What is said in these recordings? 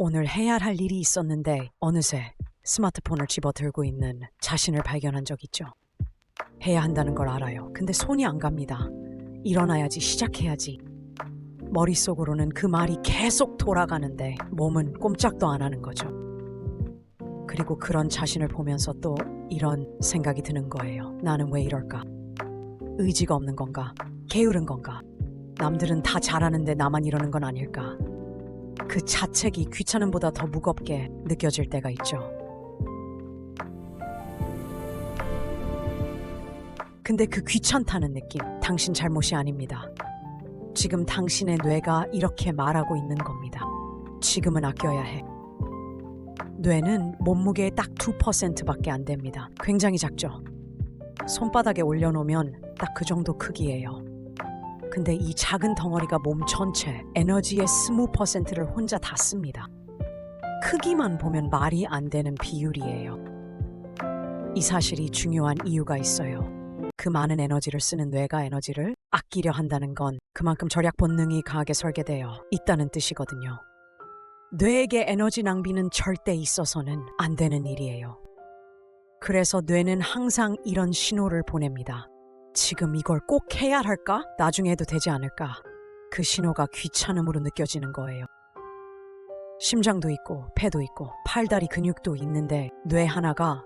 오늘 해야 할 일이 있었는데 어느새 스마트폰을 집어들고 있는 자신을 발견한 적 있죠. 해야 한다는 걸 알아요. 근데 손이 안 갑니다. 일어나야지, 시작해야지. 머릿속으로는 그 말이 계속 돌아가는데 몸은 꼼짝도 안 하는 거죠. 그리고 그런 자신을 보면서 또 이런 생각이 드는 거예요. 나는 왜 이럴까? 의지가 없는 건가? 게으른 건가? 남들은 다 잘하는데 나만 이러는 건 아닐까? 그 자책이 귀찮음보다 더 무겁게 느껴질 때가 있죠. 근데 그 귀찮다는 느낌, 당신 잘못이 아닙니다. 지금 당신의 뇌가 이렇게 말하고 있는 겁니다. 지금은 아껴야 해. 뇌는 몸무게의 딱 2%밖에 안 됩니다. 굉장히 작죠. 손바닥에 올려놓으면 딱 그 정도 크기예요. 근데 이 작은 덩어리가 몸 전체 에너지의 20%를 혼자 다 씁니다. 크기만 보면 말이 안 되는 비율이에요. 이 사실이 중요한 이유가 있어요. 그 많은 에너지를 쓰는 뇌가 에너지를 아끼려 한다는 건 그만큼 절약 본능이 강하게 설계되어 있다는 뜻이거든요. 뇌에게 에너지 낭비는 절대 있어서는 안 되는 일이에요. 그래서 뇌는 항상 이런 신호를 보냅니다. 지금 이걸 꼭 해야 할까? 나중에 해도 되지 않을까? 그 신호가 귀찮음으로 느껴지는 거예요. 심장도 있고 폐도 있고 팔다리 근육도 있는데 뇌 하나가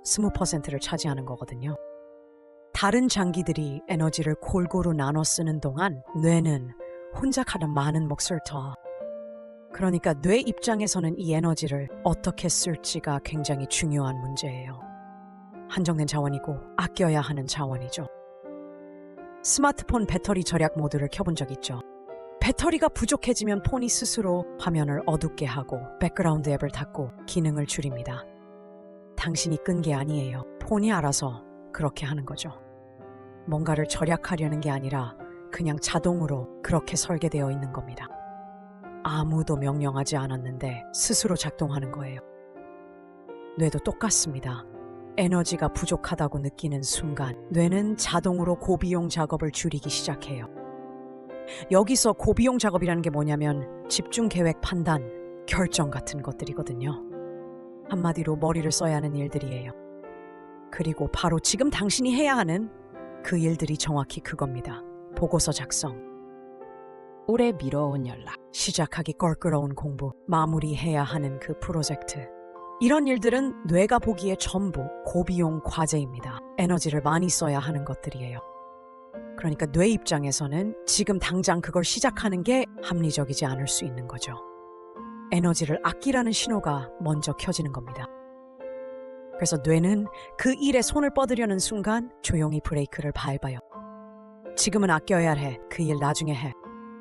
20%를 차지하는 거거든요. 다른 장기들이 에너지를 골고루 나눠 쓰는 동안 뇌는 혼자 가는 많은 몫을 더. 그러니까 뇌 입장에서는 이 에너지를 어떻게 쓸지가 굉장히 중요한 문제예요. 한정된 자원이고 아껴야 하는 자원이죠. 스마트폰 배터리 절약 모드를 켜본 적 있죠. 배터리가 부족해지면 폰이 스스로 화면을 어둡게 하고 백그라운드 앱을 닫고 기능을 줄입니다. 당신이 끈 게 아니에요. 폰이 알아서 그렇게 하는 거죠. 뭔가를 절약하려는 게 아니라 그냥 자동으로 그렇게 설계되어 있는 겁니다. 아무도 명령하지 않았는데 스스로 작동하는 거예요. 뇌도 똑같습니다. 에너지가 부족하다고 느끼는 순간 뇌는 자동으로 고비용 작업을 줄이기 시작해요. 여기서 고비용 작업이라는 게 뭐냐면 집중 계획, 판단, 결정 같은 것들이거든요. 한마디로 머리를 써야 하는 일들이에요. 그리고 바로 지금 당신이 해야 하는 그 일들이 정확히 그겁니다. 보고서 작성, 오래 미뤄온 연락, 시작하기 껄끄러운 공부, 마무리해야 하는 그 프로젝트. 이런 일들은 뇌가 보기에 전부 고비용 과제입니다. 에너지를 많이 써야 하는 것들이에요. 그러니까 뇌 입장에서는 지금 당장 그걸 시작하는 게 합리적이지 않을 수 있는 거죠. 에너지를 아끼라는 신호가 먼저 켜지는 겁니다. 그래서 뇌는 그 일에 손을 뻗으려는 순간 조용히 브레이크를 밟아요. 지금은 아껴야 해. 그 일 나중에 해.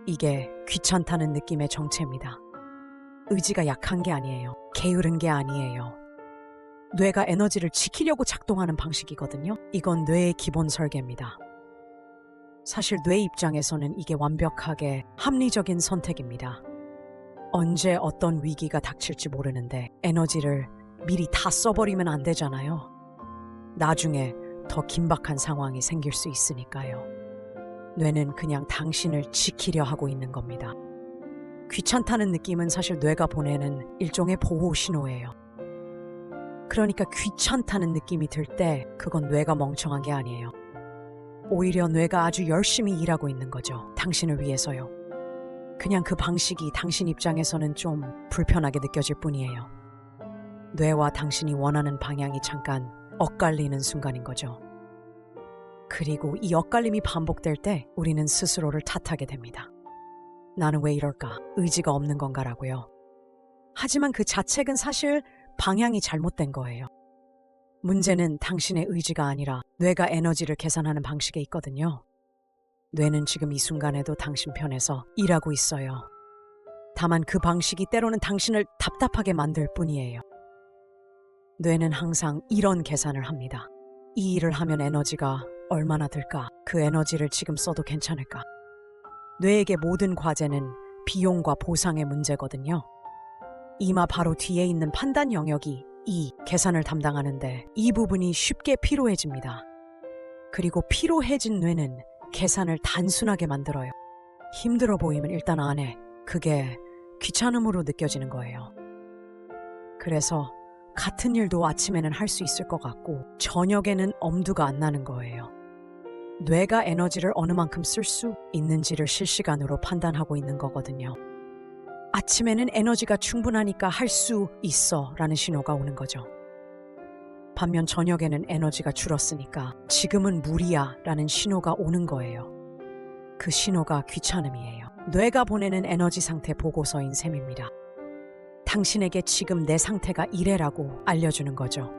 이게 귀찮다는 느낌의 정체입니다. 의지가 약한 게 아니에요. 게으른 게 아니에요. 뇌가 에너지를 지키려고 작동하는 방식이거든요. 이건 뇌의 기본 설계입니다. 사실 뇌 입장에서는 이게 완벽하게 합리적인 선택입니다. 언제 어떤 위기가 닥칠지 모르는데 에너지를 미리 다 써버리면 안 되잖아요. 나중에 더 긴박한 상황이 생길 수 있으니까요. 뇌는 그냥 당신을 지키려 하고 있는 겁니다. 귀찮다는 느낌은 사실 뇌가 보내는 일종의 보호 신호예요. 그러니까 귀찮다는 느낌이 들 때 그건 뇌가 멍청한 게 아니에요. 오히려 뇌가 아주 열심히 일하고 있는 거죠. 당신을 위해서요. 그냥 그 방식이 당신 입장에서는 좀 불편하게 느껴질 뿐이에요. 뇌와 당신이 원하는 방향이 잠깐 엇갈리는 순간인 거죠. 그리고 이 엇갈림이 반복될 때 우리는 스스로를 탓하게 됩니다. 나는 왜 이럴까? 의지가 없는 건가라고요. 하지만 그 자책은 사실 방향이 잘못된 거예요. 문제는 당신의 의지가 아니라 뇌가 에너지를 계산하는 방식에 있거든요. 뇌는 지금 이 순간에도 당신 편에서 일하고 있어요. 다만 그 방식이 때로는 당신을 답답하게 만들 뿐이에요. 뇌는 항상 이런 계산을 합니다. 이 일을 하면 에너지가 얼마나 들까? 그 에너지를 지금 써도 괜찮을까? 뇌에게 모든 과제는 비용과 보상의 문제거든요. 이마 바로 뒤에 있는 판단 영역이 이 계산을 담당하는데 이 부분이 쉽게 피로해집니다. 그리고 피로해진 뇌는 계산을 단순하게 만들어요. 힘들어 보이면 일단 안 해. 그게 귀찮음으로 느껴지는 거예요. 그래서 같은 일도 아침에는 할 수 있을 것 같고 저녁에는 엄두가 안 나는 거예요. 뇌가 에너지를 어느 만큼 쓸 수 있는지를 실시간으로 판단하고 있는 거거든요. 아침에는 에너지가 충분하니까 할 수 있어 라는 신호가 오는 거죠. 반면 저녁에는 에너지가 줄었으니까 지금은 무리야 라는 신호가 오는 거예요. 그 신호가 귀찮음이에요. 뇌가 보내는 에너지 상태 보고서인 셈입니다. 당신에게 지금 내 상태가 이래라고 알려주는 거죠.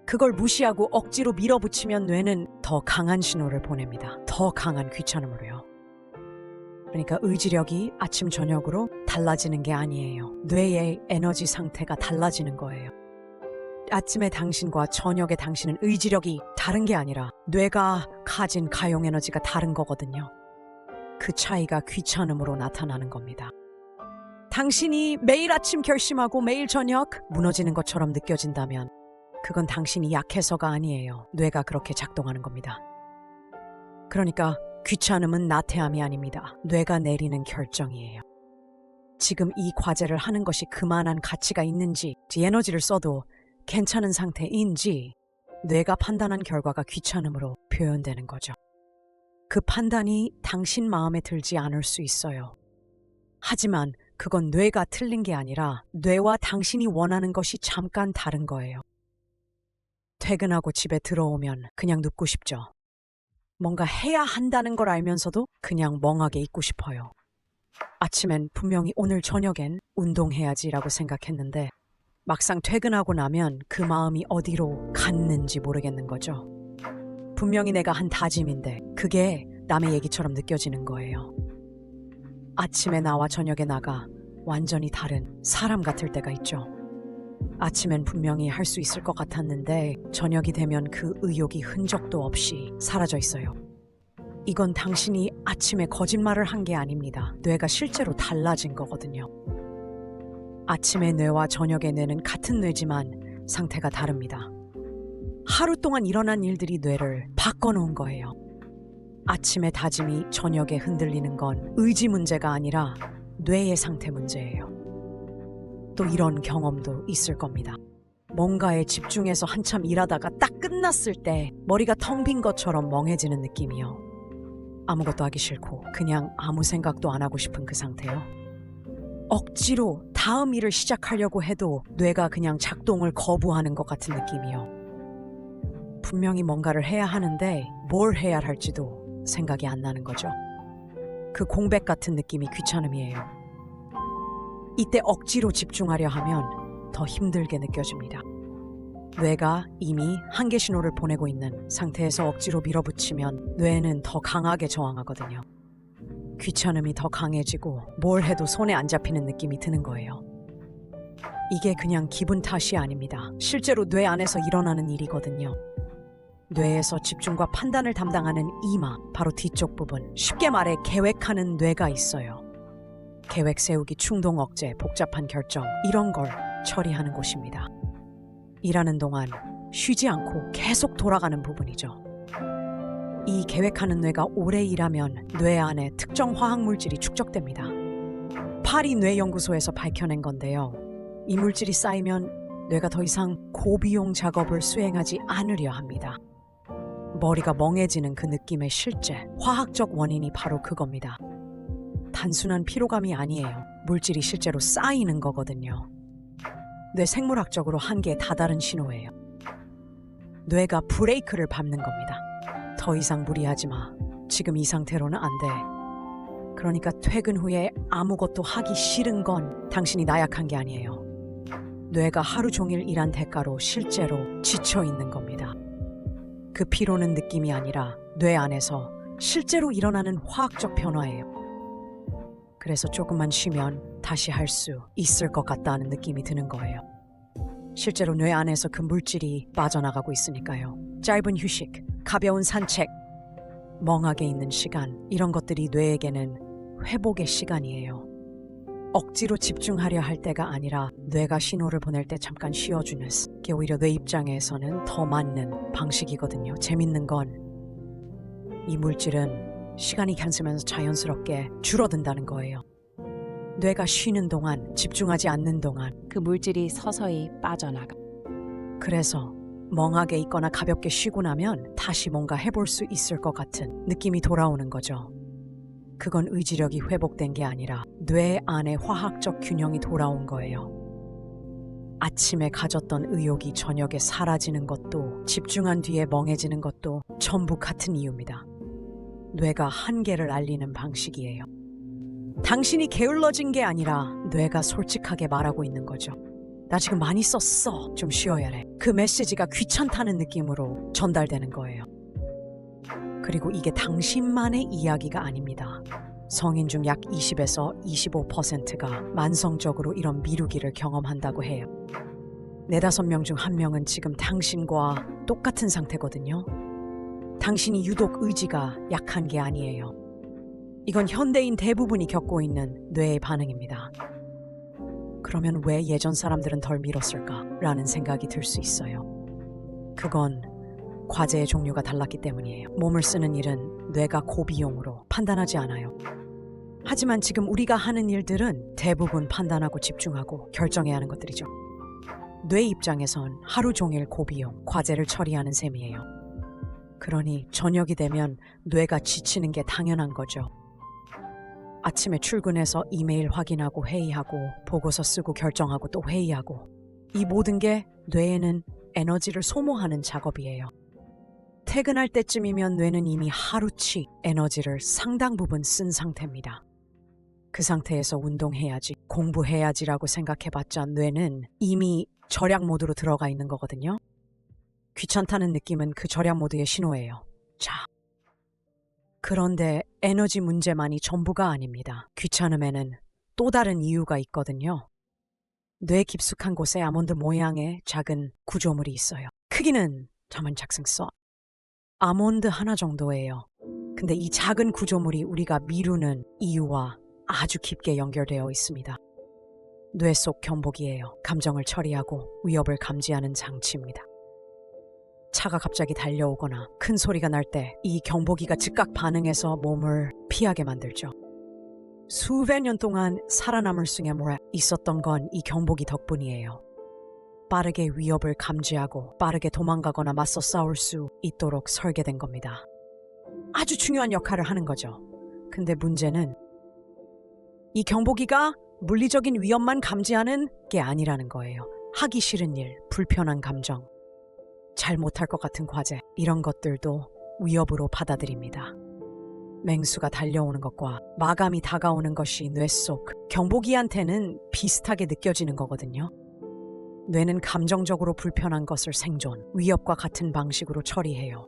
그걸 무시하고 억지로 밀어붙이면 뇌는 더 강한 신호를 보냅니다. 더 강한 귀찮음으로요. 그러니까 의지력이 아침 저녁으로 달라지는 게 아니에요. 뇌의 에너지 상태가 달라지는 거예요. 아침에 당신과 저녁에 당신은 의지력이 다른 게 아니라 뇌가 가진 가용 에너지가 다른 거거든요. 그 차이가 귀찮음으로 나타나는 겁니다. 당신이 매일 아침 결심하고 매일 저녁 무너지는 것처럼 느껴진다면 그건 당신이 약해서가 아니에요. 뇌가 그렇게 작동하는 겁니다. 그러니까 귀찮음은 나태함이 아닙니다. 뇌가 내리는 결정이에요. 지금 이 과제를 하는 것이 그만한 가치가 있는지, 에너지를 써도 괜찮은 상태인지 뇌가 판단한 결과가 귀찮음으로 표현되는 거죠. 그 판단이 당신 마음에 들지 않을 수 있어요. 하지만 그건 뇌가 틀린 게 아니라 뇌와 당신이 원하는 것이 잠깐 다른 거예요. 퇴근하고 집에 들어오면 그냥 눕고 싶죠. 뭔가 해야 한다는 걸 알면서도 그냥 멍하게 있고 싶어요. 아침엔 분명히 오늘 저녁엔 운동해야지라고 생각했는데 막상 퇴근하고 나면 그 마음이 어디로 갔는지 모르겠는 거죠. 분명히 내가 한 다짐인데 그게 남의 얘기처럼 느껴지는 거예요. 아침에 나와 저녁에 나가 완전히 다른 사람 같을 때가 있죠. 아침엔 분명히 할 수 있을 것 같았는데 저녁이 되면 그 의욕이 흔적도 없이 사라져 있어요. 이건 당신이 아침에 거짓말을 한 게 아닙니다. 뇌가 실제로 달라진 거거든요. 아침의 뇌와 저녁의 뇌는 같은 뇌지만 상태가 다릅니다. 하루 동안 일어난 일들이 뇌를 바꿔놓은 거예요. 아침의 다짐이 저녁에 흔들리는 건 의지 문제가 아니라 뇌의 상태 문제예요. 또 이런 경험도 있을 겁니다. 뭔가에 집중해서 한참 일하다가 딱 끝났을 때 머리가 텅 빈 것처럼 멍해지는 느낌이요. 아무것도 하기 싫고 그냥 아무 생각도 안 하고 싶은 그 상태요. 억지로 다음 일을 시작하려고 해도 뇌가 그냥 작동을 거부하는 것 같은 느낌이요. 분명히 뭔가를 해야 하는데 뭘 해야 할지도 생각이 안 나는 거죠. 그 공백 같은 느낌이 귀찮음이에요. 이때 억지로 집중하려 하면 더 힘들게 느껴집니다. 뇌가 이미 한계 신호를 보내고 있는 상태에서 억지로 밀어붙이면 뇌는 더 강하게 저항하거든요. 귀찮음이 더 강해지고 뭘 해도 손에 안 잡히는 느낌이 드는 거예요. 이게 그냥 기분 탓이 아닙니다. 실제로 뇌 안에서 일어나는 일이거든요. 뇌에서 집중과 판단을 담당하는 이마, 바로 뒤쪽 부분, 쉽게 말해 계획하는 뇌가 있어요. 계획 세우기, 충동 억제, 복잡한 결정, 이런 걸 처리하는 곳입니다. 일하는 동안 쉬지 않고 계속 돌아가는 부분이죠. 이 계획하는 뇌가 오래 일하면 뇌 안에 특정 화학물질이 축적됩니다. 파리 뇌연구소에서 밝혀낸 건데요. 이 물질이 쌓이면 뇌가 더 이상 고비용 작업을 수행하지 않으려 합니다. 머리가 멍해지는 그 느낌의 실제 화학적 원인이 바로 그겁니다. 단순한 피로감이 아니에요. 물질이 실제로 쌓이는 거거든요. 뇌 생물학적으로 한계에 다다른 신호예요. 뇌가 브레이크를 밟는 겁니다. 더 이상 무리하지 마. 지금 이 상태로는 안 돼. 그러니까 퇴근 후에 아무것도 하기 싫은 건 당신이 나약한 게 아니에요. 뇌가 하루 종일 일한 대가로 실제로 지쳐 있는 겁니다. 그 피로는 느낌이 아니라 뇌 안에서 실제로 일어나는 화학적 변화예요. 그래서 조금만 쉬면 다시 할 수 있을 것 같다는 느낌이 드는 거예요. 실제로 뇌 안에서 그 물질이 빠져나가고 있으니까요. 짧은 휴식, 가벼운 산책, 멍하게 있는 시간, 이런 것들이 뇌에게는 회복의 시간이에요. 억지로 집중하려 할 때가 아니라 뇌가 신호를 보낼 때 잠깐 쉬어주는, 그게 오히려 뇌 입장에서는 더 맞는 방식이거든요. 재밌는 건 이 물질은 시간이 향으면서 자연스럽게 줄어든다는 거예요. 뇌가 쉬는 동안, 집중하지 않는 동안, 그 물질이 서서히 빠져나가. 그래서 멍하게 있거나 가볍게 쉬고 나면 다시 뭔가 해볼 수 있을 것 같은 느낌이 돌아오는 거죠. 그건 의지력이 회복된 게 아니라 뇌 안에 화학적 균형이 돌아온 거예요. 아침에 가졌던 의욕이 저녁에 사라지는 것도, 집중한 뒤에 멍해지는 것도 전부 같은 이유입니다. 뇌가 한계를 알리는 방식이에요. 당신이 게을러진 게 아니라 뇌가 솔직하게 말하고 있는 거죠. 나 지금 많이 썼어. 좀 쉬어야 해. 그 메시지가 귀찮다는 느낌으로 전달되는 거예요. 그리고 이게 당신만의 이야기가 아닙니다. 성인 중 약 20에서 25%가 만성적으로 이런 미루기를 경험한다고 해요. 4~5명 중 1명은 지금 당신과 똑같은 상태거든요. 당신이 유독 의지가 약한 게 아니에요. 이건 현대인 대부분이 겪고 있는 뇌의 반응입니다. 그러면 왜 예전 사람들은 덜 미뤘을까라는 생각이 들 수 있어요. 그건 과제의 종류가 달랐기 때문이에요. 몸을 쓰는 일은 뇌가 고비용으로 판단하지 않아요. 하지만 지금 우리가 하는 일들은 대부분 판단하고 집중하고 결정해야 하는 것들이죠. 뇌 입장에선 하루 종일 고비용, 과제를 처리하는 셈이에요. 그러니 저녁이 되면 뇌가 지치는 게 당연한 거죠. 아침에 출근해서 이메일 확인하고 회의하고 보고서 쓰고 결정하고 또 회의하고, 이 모든 게 뇌에는 에너지를 소모하는 작업이에요. 퇴근할 때쯤이면 뇌는 이미 하루치 에너지를 상당 부분 쓴 상태입니다. 그 상태에서 운동해야지, 공부해야지라고 생각해봤자 뇌는 이미 절약 모드로 들어가 있는 거거든요. 귀찮다는 느낌은 그 절약 모드의 신호예요. 자, 그런데 에너지 문제만이 전부가 아닙니다. 귀찮음에는 또 다른 이유가 있거든요. 뇌 깊숙한 곳에 아몬드 모양의 작은 구조물이 있어요. 크기는 자만 작성써 아몬드 하나 정도예요. 근데 이 작은 구조물이 우리가 미루는 이유와 아주 깊게 연결되어 있습니다. 뇌 속 경보기예요. 감정을 처리하고 위협을 감지하는 장치입니다. 차가 갑자기 달려오거나 큰 소리가 날 때 이 경보기가 즉각 반응해서 몸을 피하게 만들죠. 수백 년 동안 살아남을 수에 있었던 건 이 경보기 덕분이에요. 빠르게 위협을 감지하고 빠르게 도망가거나 맞서 싸울 수 있도록 설계된 겁니다. 아주 중요한 역할을 하는 거죠. 근데 문제는 이 경보기가 물리적인 위협만 감지하는 게 아니라는 거예요. 하기 싫은 일, 불편한 감정, 잘 못할 것 같은 과제, 이런 것들도 위협으로 받아들입니다. 맹수가 달려오는 것과 마감이 다가오는 것이 뇌 속 경보기한테는 비슷하게 느껴지는 거거든요. 뇌는 감정적으로 불편한 것을 생존, 위협과 같은 방식으로 처리해요.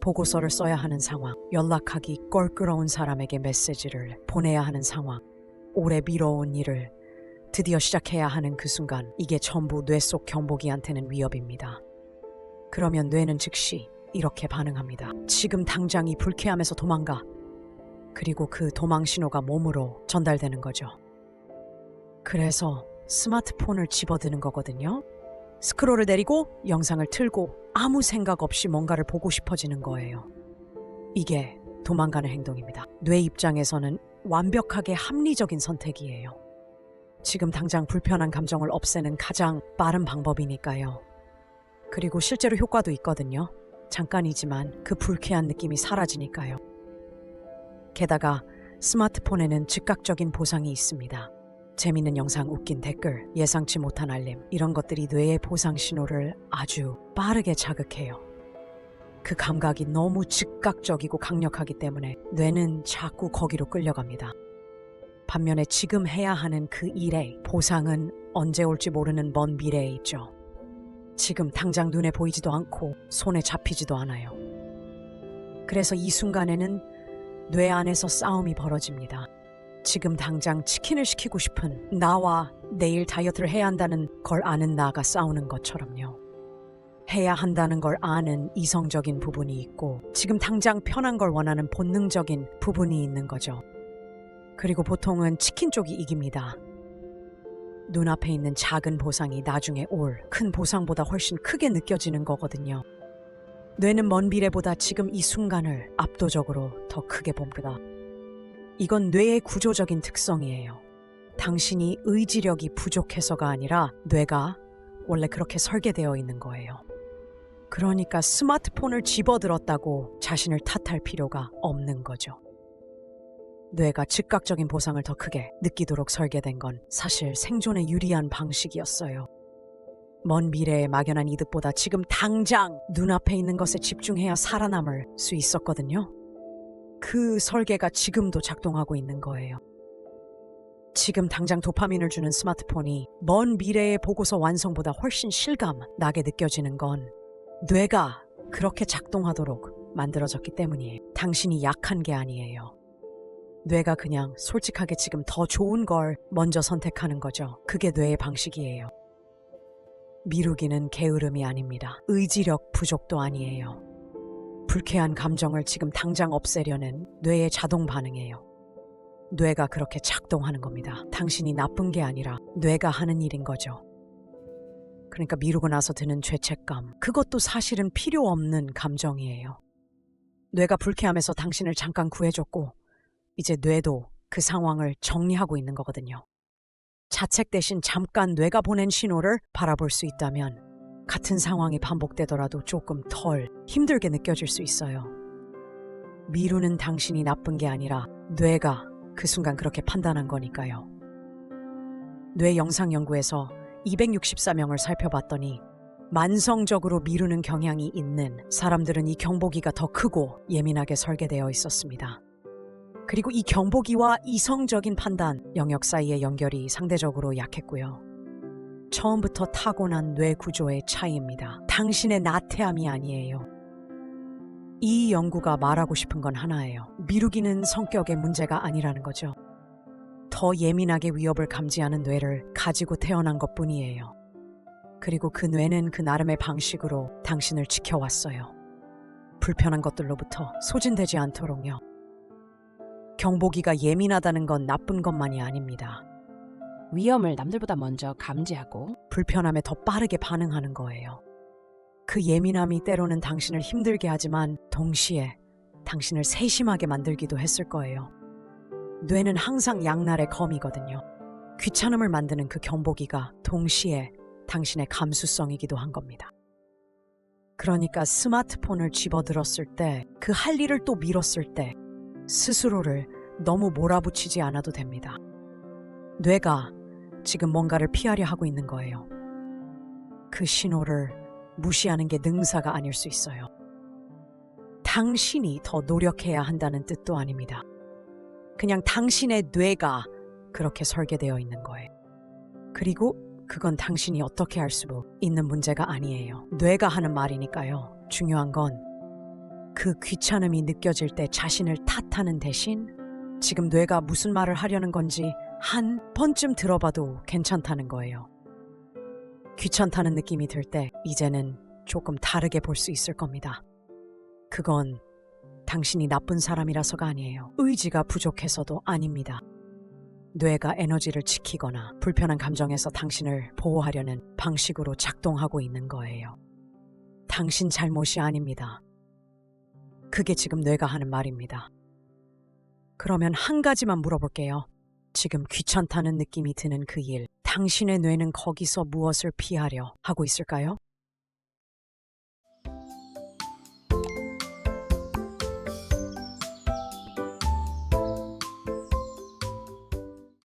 보고서를 써야 하는 상황, 연락하기 껄끄러운 사람에게 메시지를 보내야 하는 상황, 오래 미뤄온 일을 드디어 시작해야 하는 그 순간, 이게 전부 뇌 속 경보기한테는 위협입니다. 그러면 뇌는 즉시 이렇게 반응합니다. 지금 당장 이 불쾌함에서 도망가. 그리고 그 도망 신호가 몸으로 전달되는 거죠. 그래서 스마트폰을 집어드는 거거든요. 스크롤을 내리고 영상을 틀고 아무 생각 없이 뭔가를 보고 싶어지는 거예요. 이게 도망가는 행동입니다. 뇌 입장에서는 완벽하게 합리적인 선택이에요. 지금 당장 불편한 감정을 없애는 가장 빠른 방법이니까요. 그리고 실제로 효과도 있거든요. 잠깐이지만 그 불쾌한 느낌이 사라지니까요. 게다가 스마트폰에는 즉각적인 보상이 있습니다. 재밌는 영상, 웃긴 댓글, 예상치 못한 알림, 이런 것들이 뇌의 보상 신호를 아주 빠르게 자극해요. 그 감각이 너무 즉각적이고 강력하기 때문에 뇌는 자꾸 거기로 끌려갑니다. 반면에 지금 해야 하는 그 일의 보상은 언제 올지 모르는 먼 미래에 있죠. 지금 당장 눈에 보이지도 않고 손에 잡히지도 않아요. 그래서 이 순간에는 뇌 안에서 싸움이 벌어집니다. 지금 당장 치킨을 시키고 싶은 나와 내일 다이어트를 해야 한다는 걸 아는 나가 싸우는 것처럼요. 해야 한다는 걸 아는 이성적인 부분이 있고 지금 당장 편한 걸 원하는 본능적인 부분이 있는 거죠. 그리고 보통은 치킨 쪽이 이깁니다. 눈앞에 있는 작은 보상이 나중에 올 큰 보상보다 훨씬 크게 느껴지는 거거든요. 뇌는 먼 미래보다 지금 이 순간을 압도적으로 더 크게 봅니다. 이건 뇌의 구조적인 특성이에요. 당신이 의지력이 부족해서가 아니라 뇌가 원래 그렇게 설계되어 있는 거예요. 그러니까 스마트폰을 집어들었다고 자신을 탓할 필요가 없는 거죠. 뇌가 즉각적인 보상을 더 크게 느끼도록 설계된 건 사실 생존에 유리한 방식이었어요. 먼 미래의 막연한 이득보다 지금 당장 눈앞에 있는 것에 집중해야 살아남을 수 있었거든요. 그 설계가 지금도 작동하고 있는 거예요. 지금 당장 도파민을 주는 스마트폰이 먼 미래의 보고서 완성보다 훨씬 실감 나게 느껴지는 건 뇌가 그렇게 작동하도록 만들어졌기 때문이에요. 당신이 약한 게 아니에요. 뇌가 그냥 솔직하게 지금 더 좋은 걸 먼저 선택하는 거죠. 그게 뇌의 방식이에요. 미루기는 게으름이 아닙니다. 의지력 부족도 아니에요. 불쾌한 감정을 지금 당장 없애려는 뇌의 자동 반응이에요. 뇌가 그렇게 작동하는 겁니다. 당신이 나쁜 게 아니라 뇌가 하는 일인 거죠. 그러니까 미루고 나서 드는 죄책감, 그것도 사실은 필요 없는 감정이에요. 뇌가 불쾌함에서 당신을 잠깐 구해줬고 이제 뇌도 그 상황을 정리하고 있는 거거든요. 자책 대신 잠깐 뇌가 보낸 신호를 바라볼 수 있다면 같은 상황이 반복되더라도 조금 덜 힘들게 느껴질 수 있어요. 미루는 당신이 나쁜 게 아니라 뇌가 그 순간 그렇게 판단한 거니까요. 뇌 영상 연구에서 264명을 살펴봤더니 만성적으로 미루는 경향이 있는 사람들은 이 경보기가 더 크고 예민하게 설계되어 있었습니다. 그리고 이 경보기와 이성적인 판단 영역 사이의 연결이 상대적으로 약했고요. 처음부터 타고난 뇌 구조의 차이입니다. 당신의 나태함이 아니에요. 이 연구가 말하고 싶은 건 하나예요. 미루기는 성격의 문제가 아니라는 거죠. 더 예민하게 위협을 감지하는 뇌를 가지고 태어난 것뿐이에요. 그리고 그 뇌는 그 나름의 방식으로 당신을 지켜왔어요. 불편한 것들로부터 소진되지 않도록요. 경보기가 예민하다는 건 나쁜 것만이 아닙니다. 위험을 남들보다 먼저 감지하고 불편함에 더 빠르게 반응하는 거예요. 그 예민함이 때로는 당신을 힘들게 하지만 동시에 당신을 세심하게 만들기도 했을 거예요. 뇌는 항상 양날의 검이거든요. 귀찮음을 만드는 그 경보기가 동시에 당신의 감수성이기도 한 겁니다. 그러니까 스마트폰을 집어들었을 때, 그 할 일을 또 미뤘을 때 스스로를 너무 몰아붙이지 않아도 됩니다. 뇌가 지금 뭔가를 피하려 하고 있는 거예요. 그 신호를 무시하는 게 능사가 아닐 수 있어요. 당신이 더 노력해야 한다는 뜻도 아닙니다. 그냥 당신의 뇌가 그렇게 설계되어 있는 거예요. 그리고 그건 당신이 어떻게 할 수 있는 문제가 아니에요. 뇌가 하는 말이니까요. 중요한 건 그 귀찮음이 느껴질 때 자신을 탓하는 대신 지금 뇌가 무슨 말을 하려는 건지 한 번쯤 들어봐도 괜찮다는 거예요. 귀찮다는 느낌이 들 때 이제는 조금 다르게 볼 수 있을 겁니다. 그건 당신이 나쁜 사람이라서가 아니에요. 의지가 부족해서도 아닙니다. 뇌가 에너지를 지키거나 불편한 감정에서 당신을 보호하려는 방식으로 작동하고 있는 거예요. 당신 잘못이 아닙니다. 그게 지금 뇌가 하는 말입니다. 그러면 한 가지만 물어볼게요. 지금 귀찮다는 느낌이 드는 그 일, 당신의 뇌는 거기서 무엇을 피하려 하고 있을까요?